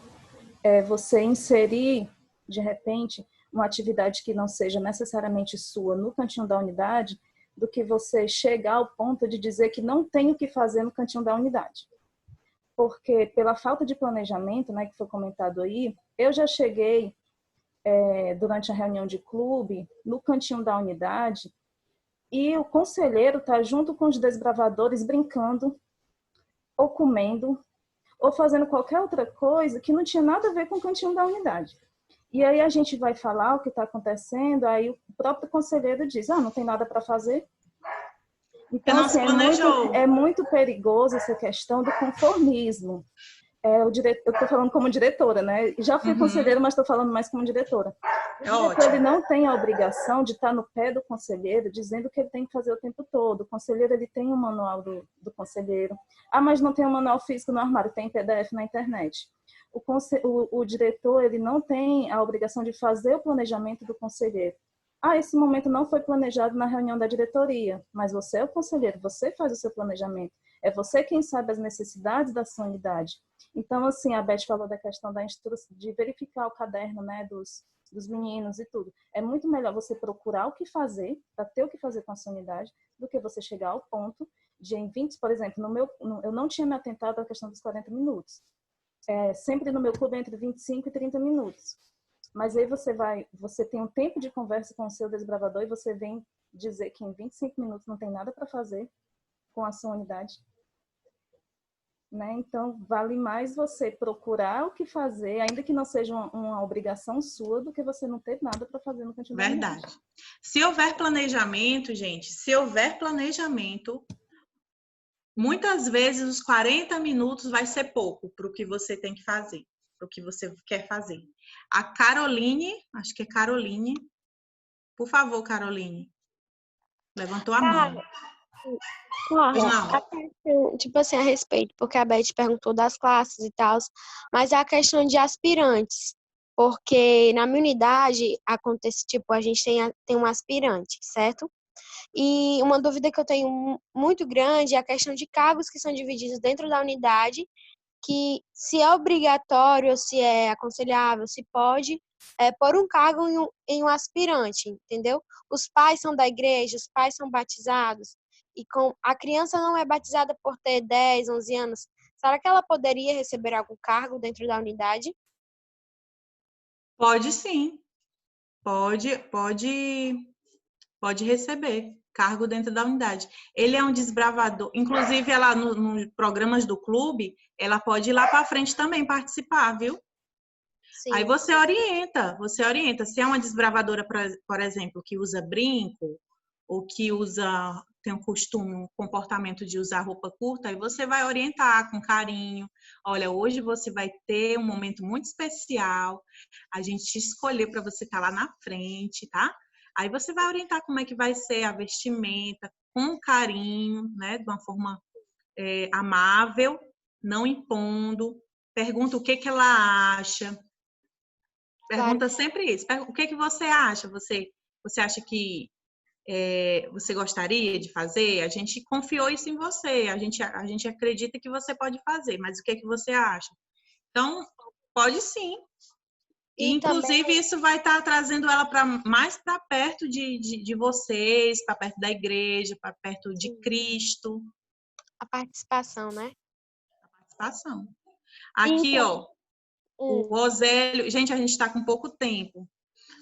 você inserir, de repente, uma atividade que não seja necessariamente sua no Cantinho da Unidade, do que você chegar ao ponto de dizer que não tem o que fazer no Cantinho da Unidade. Porque pela falta de planejamento, né, que foi comentado aí, eu já cheguei durante a reunião de clube, no Cantinho da Unidade, e o conselheiro está junto com os desbravadores brincando, ou comendo, ou fazendo qualquer outra coisa que não tinha nada a ver com o Cantinho da Unidade. E aí a gente vai falar o que está acontecendo, aí o próprio conselheiro diz, não tem nada para fazer. Então, assim, é muito perigoso essa questão do conformismo. Eu estou falando como diretora, né? Já fui conselheira, mas estou falando mais como diretora. O diretor, ele não tem a obrigação de estar no pé do conselheiro dizendo o que ele tem que fazer o tempo todo. O conselheiro, ele tem um manual do conselheiro. Mas não tem um manual físico no armário, tem PDF na internet. O diretor, ele não tem a obrigação de fazer o planejamento do conselheiro. Esse momento não foi planejado na reunião da diretoria, mas você é o conselheiro, você faz o seu planejamento. É você quem sabe as necessidades da sua unidade. Então, assim, a Beth falou da questão de verificar o caderno, né, dos meninos e tudo. É muito melhor você procurar o que fazer, para ter o que fazer com a sua unidade, do que você chegar ao ponto em 20, por exemplo, eu não tinha me atentado à questão dos 40 minutos. Sempre no meu clube é entre 25 e 30 minutos. Mas aí você tem um tempo de conversa com o seu desbravador e você vem dizer que em 25 minutos não tem nada para fazer com a sua unidade. Né? Então, vale mais você procurar o que fazer, ainda que não seja uma obrigação sua, do que você não ter nada para fazer no cantinho da unidade. Verdade. Se houver planejamento, gente, muitas vezes os 40 minutos vai ser pouco para o que você tem que fazer, para o que você quer fazer. A Caroline, acho que é Caroline, por favor, Caroline, levantou a mão. Carla, tipo assim, a respeito, porque a Beth perguntou das classes e tal, mas é a questão de aspirantes, porque na minha unidade acontece, tipo, a gente tem um aspirante, certo? E uma dúvida que eu tenho muito grande é a questão de cargos que são divididos dentro da unidade, que se é obrigatório, se é aconselhável, se pode pôr um cargo em um aspirante, entendeu? Os pais são da igreja, os pais são batizados, e a criança não é batizada por ter 10, 11 anos. Será que ela poderia receber algum cargo dentro da unidade? Pode sim. Pode receber cargo dentro da unidade. Ele é um desbravador. Inclusive, ela nos programas do clube, ela pode ir lá para frente também participar, viu? Sim. Aí você orienta. Se é uma desbravadora, por exemplo, que usa brinco, ou que tem um comportamento de usar roupa curta, aí você vai orientar com carinho. Olha, hoje você vai ter um momento muito especial, a gente escolheu para você estar lá na frente, tá? Aí você vai orientar como é que vai ser a vestimenta, com carinho, né? De uma forma amável, não impondo. Pergunta o que ela acha. Pergunta sempre isso. O que você acha? Você acha que você gostaria de fazer? A gente confiou isso em você. A gente acredita que você pode fazer, mas o que você acha? Então, pode sim. E inclusive, também isso vai estar trazendo ela mais para perto de vocês, para perto da igreja, para perto de Cristo. A participação, né? A participação. Aqui, então, o Rosélio... Gente, a gente está com pouco tempo.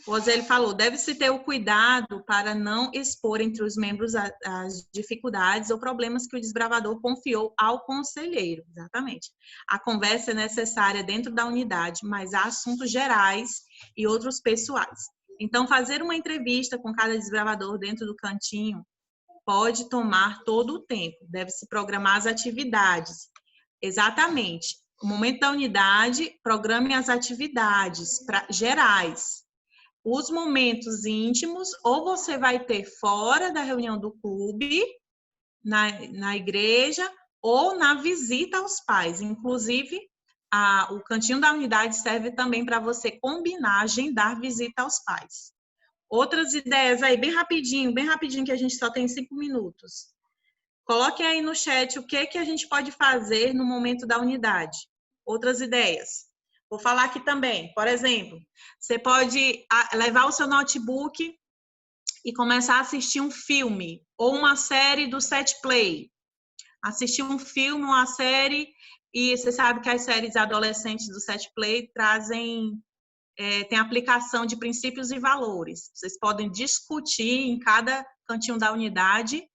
O Rosélio falou, deve-se ter o cuidado para não expor entre os membros as dificuldades ou problemas que o desbravador confiou ao conselheiro. Exatamente. A conversa é necessária dentro da unidade, mas há assuntos gerais e outros pessoais. Então, fazer uma entrevista com cada desbravador dentro do cantinho pode tomar todo o tempo. Deve-se programar as atividades. Exatamente. No momento da unidade, programe as atividades gerais. Os momentos íntimos, ou você vai ter fora da reunião do clube, na igreja, ou na visita aos pais. Inclusive, o cantinho da unidade serve também para você combinar, agendar visita aos pais. Outras ideias aí, bem rapidinho, que a gente só tem 5 minutos. Coloquem aí no chat o que a gente pode fazer no momento da unidade. Outras ideias. Vou falar aqui também. Por exemplo, você pode levar o seu notebook e começar a assistir um filme ou uma série do Set Play. Assistir um filme, uma série, e você sabe que as séries adolescentes do Set Play tem aplicação de princípios e valores. Vocês podem discutir em cada cantinho da unidade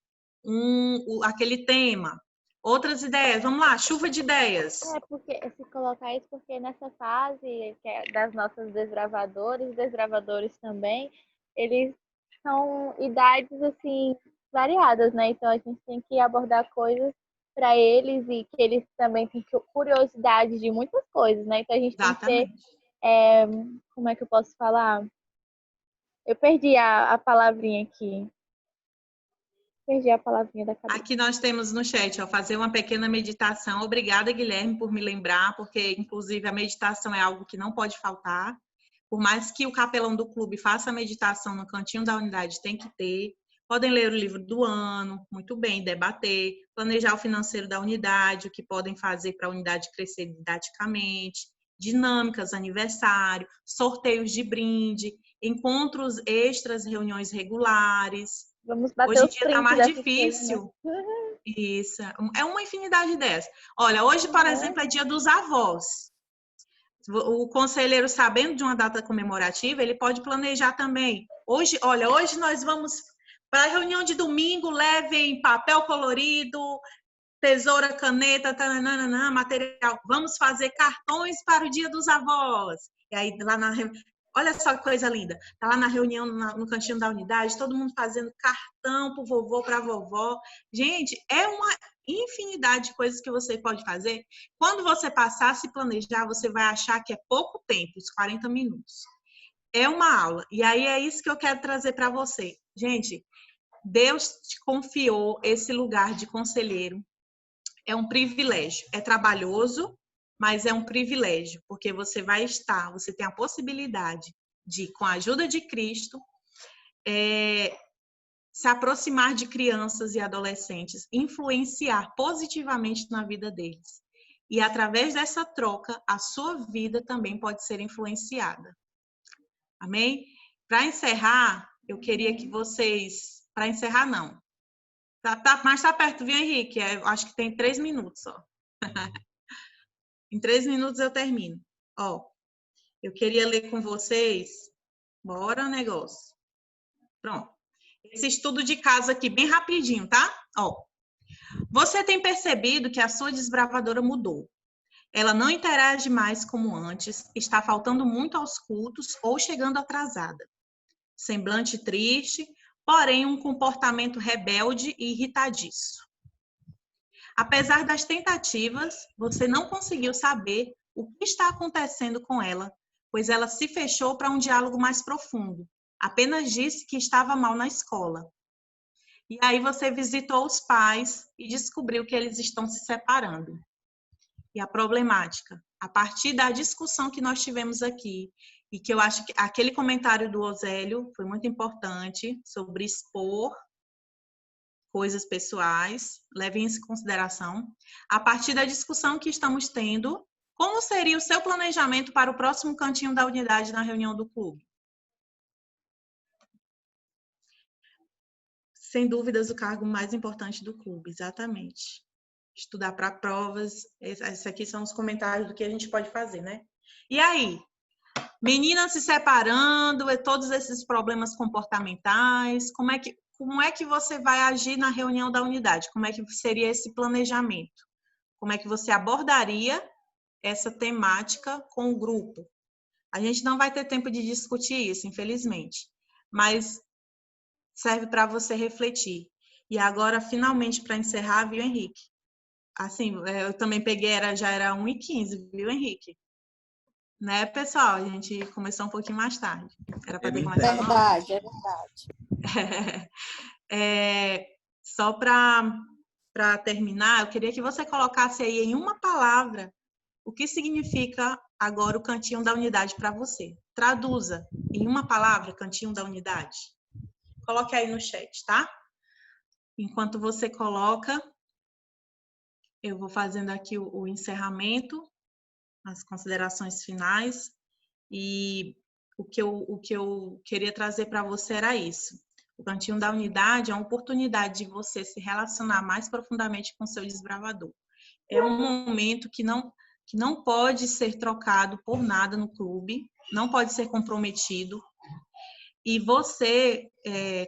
aquele tema. Outras ideias, vamos lá, chuva de ideias. Porque se colocar isso, porque nessa fase que é das nossas desbravadores também, eles são idades assim variadas, né? Então a gente tem que abordar coisas para eles e que eles também têm curiosidade de muitas coisas, né? Então a gente Exatamente. Tem que ter, como é que eu posso falar? Eu perdi a palavrinha aqui. Perdi a palavrinha da cabeça. Aqui nós temos no chat, fazer uma pequena meditação. Obrigada, Guilherme, por me lembrar, porque, inclusive, a meditação é algo que não pode faltar. Por mais que o capelão do clube faça a meditação no cantinho da unidade, tem que ter. Podem ler o livro do ano, muito bem, debater, planejar o financeiro da unidade, o que podem fazer para a unidade crescer didaticamente, dinâmicas, aniversário, sorteios de brinde, encontros extras, reuniões regulares. Vamos bater Hoje em os dia está 30 mais dessas difícil. coisas, né? Isso, é uma infinidade dessas. Olha, hoje, por exemplo, é dia dos avós. O conselheiro, sabendo de uma data comemorativa, ele pode planejar também. Hoje, olha, hoje nós vamos para a reunião de domingo, levem papel colorido, tesoura, caneta, tananana, material. Vamos fazer cartões para o dia dos avós. E aí, lá na olha só que coisa linda. Tá lá na reunião, no cantinho da unidade, todo mundo fazendo cartão pro vovô, para a vovó. Gente, é uma infinidade de coisas que você pode fazer. Quando você passar a se planejar, você vai achar que é pouco tempo, os 40 minutos. É uma aula. E aí é isso que eu quero trazer para você. Gente, Deus te confiou esse lugar de conselheiro. É um privilégio. É trabalhoso, mas é um privilégio, porque você vai estar, você tem a possibilidade de, com a ajuda de Cristo, se aproximar de crianças e adolescentes, influenciar positivamente na vida deles. E através dessa troca, a sua vida também pode ser influenciada. Amém? Para encerrar, eu queria que vocês... Para encerrar, não. Mas tá perto, viu, Henrique? Acho que tem 3 minutos só. Em 3 minutos eu termino. Ó, eu queria ler com vocês. Bora, negócio. Pronto. Esse estudo de casa aqui, bem rapidinho, tá? Ó. Você tem percebido que a sua desbravadora mudou. Ela não interage mais como antes, está faltando muito aos cultos ou chegando atrasada. Semblante triste, porém um comportamento rebelde e irritadiço. Apesar das tentativas, você não conseguiu saber o que está acontecendo com ela, pois ela se fechou para um diálogo mais profundo. Apenas disse que estava mal na escola. E aí você visitou os pais e descobriu que eles estão se separando. E a problemática, a partir da discussão que nós tivemos aqui, e que eu acho que aquele comentário do Osélio foi muito importante, sobre expor coisas pessoais, levem isso em consideração. A partir da discussão que estamos tendo, como seria o seu planejamento para o próximo cantinho da unidade na reunião do clube? Sem dúvidas, o cargo mais importante do clube, exatamente. Estudar para provas, esses aqui são os comentários do que a gente pode fazer, né? E aí? Meninas se separando, todos esses problemas comportamentais, como é que você vai agir na reunião da unidade? Como é que seria esse planejamento? Como é que você abordaria essa temática com o grupo? A gente não vai ter tempo de discutir isso, infelizmente, mas serve para você refletir. E agora, finalmente, para encerrar, viu, Henrique? Assim, eu também peguei, já era 1h15, viu, Henrique? Né, pessoal? A gente começou um pouquinho mais tarde. Era para ter começado. Verdade, é verdade. Só para terminar, eu queria que você colocasse aí em uma palavra o que significa agora o cantinho da unidade para você. Traduza em uma palavra, cantinho da unidade. Coloque aí no chat, tá? Enquanto você coloca, eu vou fazendo aqui o encerramento, as considerações finais, e o que eu queria trazer para você era isso. O cantinho da unidade é uma oportunidade de você se relacionar mais profundamente com o seu desbravador. É um momento que não pode ser trocado por nada no clube, não pode ser comprometido. E você,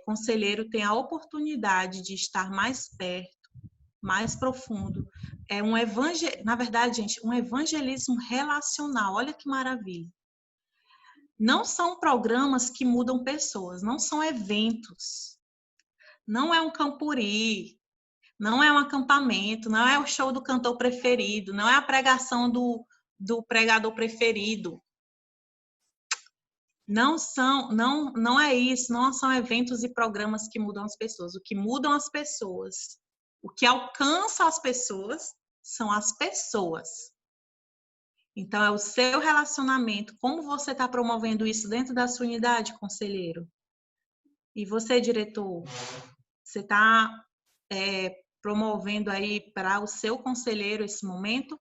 conselheiro, tem a oportunidade de estar mais perto, mais profundo. Na verdade, gente, um evangelismo relacional. Olha que maravilha. Não são programas que mudam pessoas, não são eventos. Não é um campuri, não é um acampamento, não é o show do cantor preferido, não é a pregação do pregador preferido. Não é isso, não são eventos e programas que mudam as pessoas. O que mudam as pessoas, o que alcança as pessoas, são as pessoas. Então, é o seu relacionamento, como você está promovendo isso dentro da sua unidade, conselheiro? E você, diretor, você está promovendo aí para o seu conselheiro esse momento?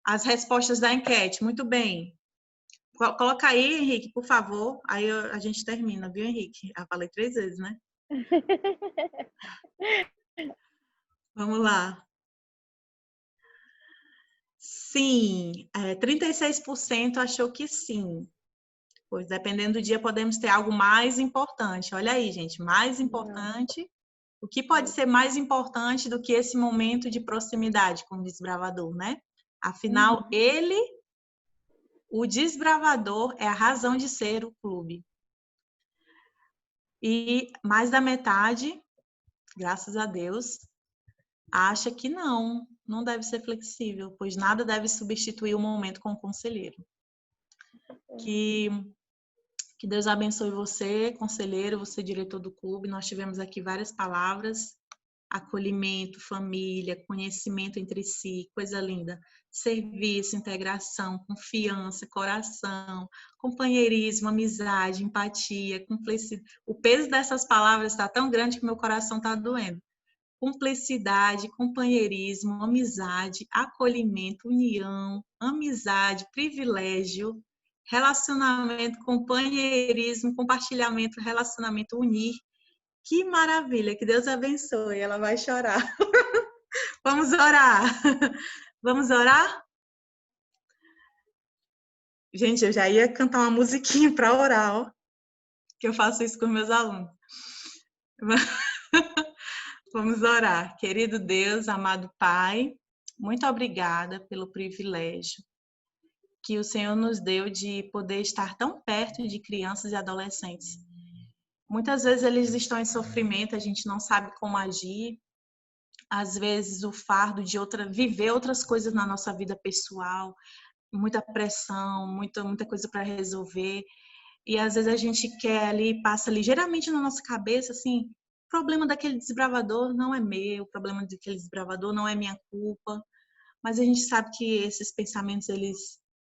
As respostas da enquete, muito bem. Coloca aí, Henrique, por favor. Aí a gente termina, viu, Henrique? Eu falei 3 vezes, né? Vamos lá. Sim, 36% achou que sim. Pois, dependendo do dia, podemos ter algo mais importante. Olha aí, gente, mais importante. O que pode ser mais importante do que esse momento de proximidade com o desbravador, né? Afinal, o desbravador, é a razão de ser o clube. E mais da metade, graças a Deus, acha que não deve ser flexível, pois nada deve substituir o momento com o conselheiro. Que Deus abençoe você, conselheiro, você, diretor do clube. Nós tivemos aqui várias palavras: acolhimento, família, conhecimento entre si, coisa linda. Serviço, integração, confiança, coração, companheirismo, amizade, empatia, cumplicidade. O peso dessas palavras está tão grande que meu coração está doendo. Cumplicidade, companheirismo, amizade, acolhimento, união, amizade, privilégio, relacionamento, companheirismo, compartilhamento, relacionamento, unir. Que maravilha, que Deus abençoe. Ela vai chorar. Vamos orar. Vamos orar? Gente, eu já ia cantar uma musiquinha para orar, ó. Que eu faço isso com meus alunos. Vamos orar. Querido Deus, amado Pai, muito obrigada pelo privilégio que o Senhor nos deu de poder estar tão perto de crianças e adolescentes. Muitas vezes eles estão em sofrimento, a gente não sabe como agir. Às vezes o fardo de viver outras coisas na nossa vida pessoal, muita pressão, muita coisa para resolver. E às vezes a gente quer ali, passa ligeiramente na nossa cabeça, assim, o problema daquele desbravador não é meu, o problema daquele desbravador não é minha culpa. Mas a gente sabe que esses pensamentos,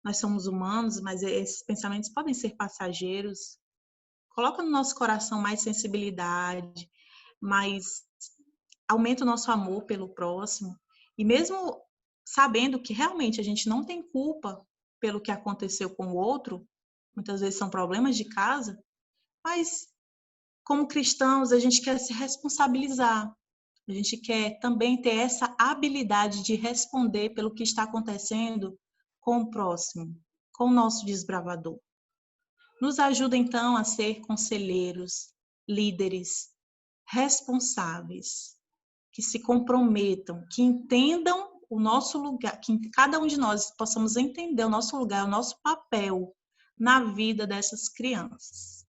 nós somos humanos, mas esses pensamentos podem ser passageiros. Coloca no nosso coração mais sensibilidade, aumenta o nosso amor pelo próximo. E mesmo sabendo que realmente a gente não tem culpa pelo que aconteceu com o outro, muitas vezes são problemas de casa, mas como cristãos a gente quer se responsabilizar. A gente quer também ter essa habilidade de responder pelo que está acontecendo com o próximo, com o nosso desbravador. Nos ajuda, então, a ser conselheiros, líderes, responsáveis, que se comprometam, que entendam o nosso lugar, que cada um de nós possamos entender o nosso lugar, o nosso papel na vida dessas crianças.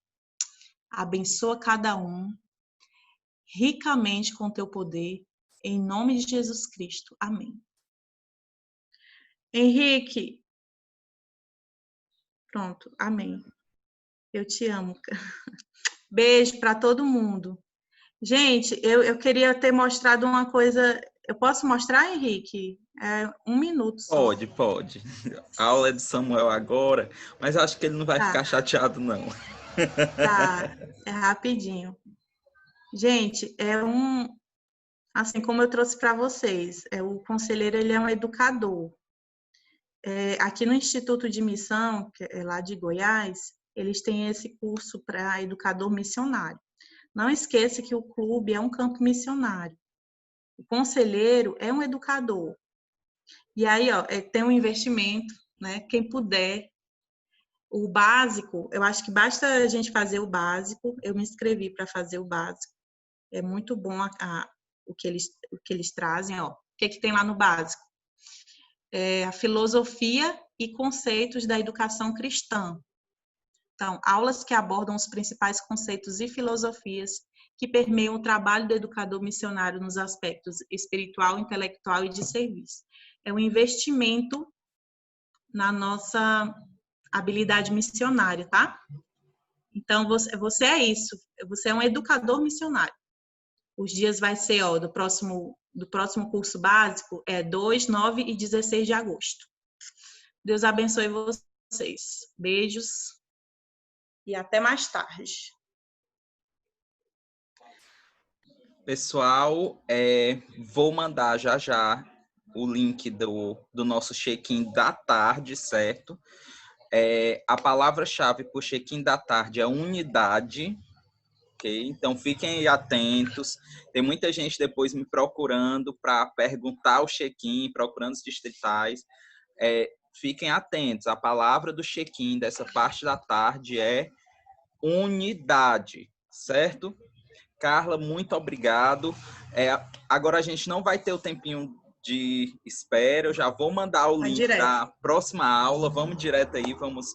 Abençoa cada um ricamente com teu poder, em nome de Jesus Cristo. Amém. Henrique, pronto, amém. Eu te amo. Beijo para todo mundo. Gente, eu queria ter mostrado uma coisa. Eu posso mostrar, Henrique? 1 minuto só. Pode. A aula é de Samuel agora, mas acho que ele não vai ficar chateado, não. Tá, é rapidinho. Gente, assim como eu trouxe para vocês, o conselheiro, ele é um educador. Aqui no Instituto de Missão, que é lá de Goiás, eles têm esse curso para educador missionário. Não esqueça que o clube é um campo missionário. O conselheiro é um educador. E aí, ó, tem um investimento, né? Quem puder. O básico, eu acho que basta a gente fazer o básico. Eu me inscrevi para fazer o básico. É muito bom o que eles trazem, ó. O que tem lá no básico? A filosofia e conceitos da educação cristã. Então, aulas que abordam os principais conceitos e filosofias que permeiam o trabalho do educador missionário nos aspectos espiritual, intelectual e de serviço. É um investimento na nossa habilidade missionária, tá? Então, você é isso. Você é um educador missionário. Os dias vai ser, ó, do próximo curso básico, 2, 9 e 16 de agosto. Deus abençoe vocês. Beijos e até mais tarde. Pessoal, vou mandar já o link do nosso check-in da tarde, certo? A palavra-chave para o check-in da tarde é unidade. Okay? Então, fiquem atentos. Tem muita gente depois me procurando para perguntar o check-in, procurando os distritais. Fiquem atentos. A palavra do check-in dessa parte da tarde é unidade, certo? Carla, muito obrigado. Agora a gente não vai ter o tempinho de espera. Eu já vou mandar o link da próxima aula. Vamos direto aí, vamos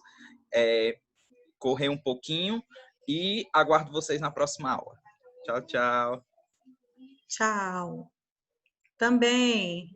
correr um pouquinho. E aguardo vocês na próxima aula. Tchau, tchau. Tchau. Também.